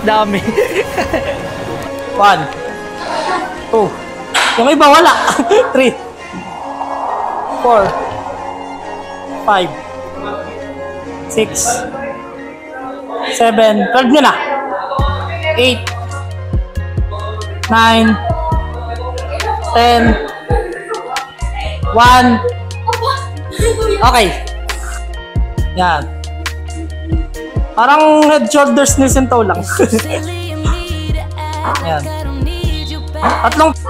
Dami. 1, 2. Yung iba wala. 3, 4, 5, 6, 7. 12 nyo na. 8, 9, 10, 1. Okay. Yan. Parang head, shoulders, knees, and toe lang. Yan. Tatlong 2,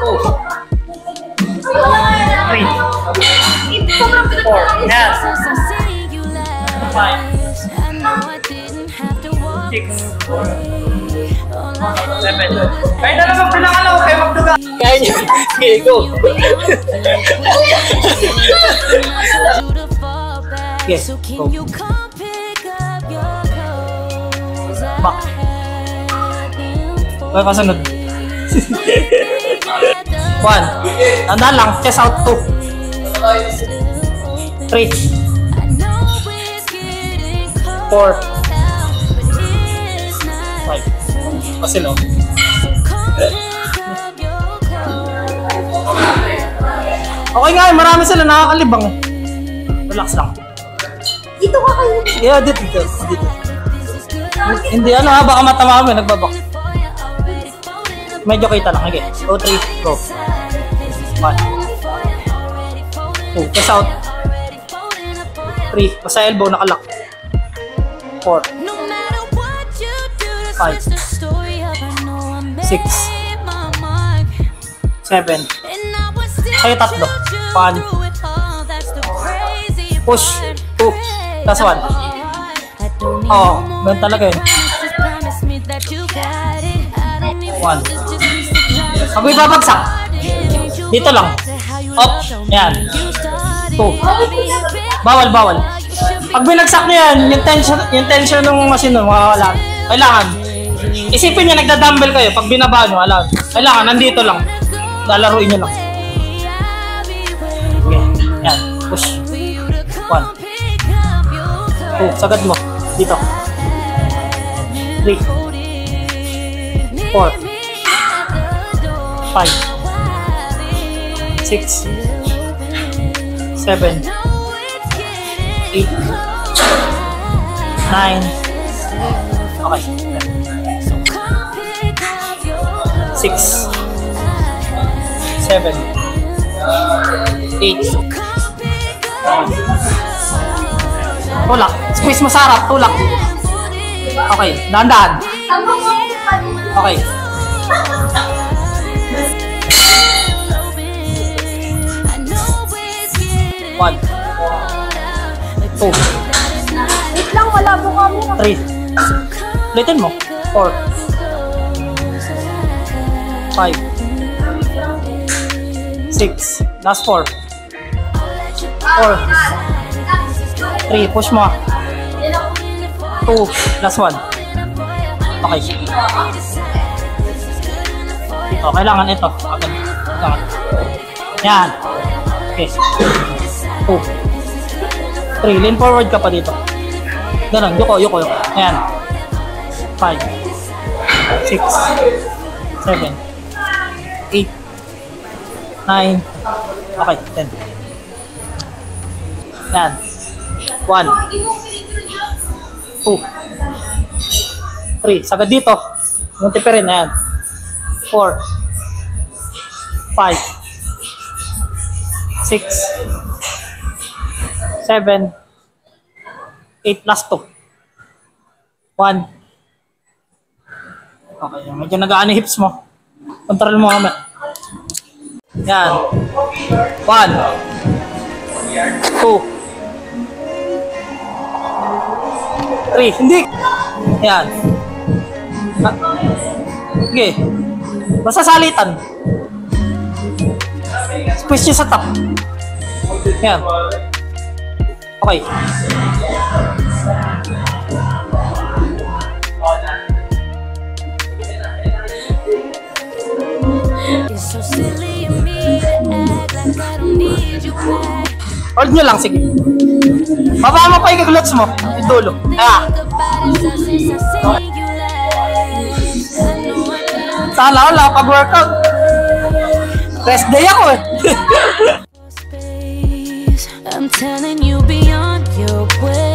3, 4. Yan. 5, 6, 7. Kaya na naman pinakalaw, kaya magduga. Kaya nyo. Okay, go. Yes, go. Back. Okay, kasunod. 1. Tandaan lang, chest out. 2, 3, 4, 5. Kasi no. Okay nga, marami sila nakakalibang. Relax lang. Dito ka kayo. Yeah, dito. Hindi ano ha, baka matama kami, nagbabak. Medyo kita lang. Okay. 2, 3, go. 1, 2, chest out. 3, basta elbow, nakalock. 4, 5, 6, 7. Kayo tatlo. 1. Push. 2. That's 1. Oo, ganun talaga yun. 1. Pag may babagsak, dito lang. Up. Yan. 2. Bawal. Pag binagsak nyo yan, yung tension ng machine nun, makakala. Kailangan. Isipin nyo, nagda-dumbbell kayo. Pag binaba nyo, kailangan, nandito lang. Lalaruin nyo lang. Okay. Yan. Push. 1. 2. Sagad mo. Dito. 3. 4. 5. 6. 7. 8. 9. Okay. 6. 7. 8. Tulak. Squeeze mo sa harap. Tulak. Okay. Dahan-dahan. Okay. 1. 2. Wait lang, wala po kami. 3. Ulitin mo. 4. 5. 6. Last 4. 4. 3. Push mo. 2. Last 1. Okay. Ito. Kailangan ito. Kailangan. Yan. Okay. 2. 3. Lean forward ka pa dito. Ganun. Yuko. Ayan. 5. 6. 7. 8. 9. Okay. 10. Yan. 1. 2. 3. Sagad dito. Munti pa rin. Ayan. 4. 5. 6. 7. 8 plus 2. 1. Okay, medyo nag-aano hips mo. Control mo kami. Yan. 1. 2. 3. Hindi. Yan. Okay. Basta salitan. Squeeze nyo sa top. Yan. Okay. Hold nyo lang, sige. Baba mo pa yung glutes mo. Yung dulo. Okay. Sana wala pag-workout. Rest day ako eh. I'm telling you beyond your way.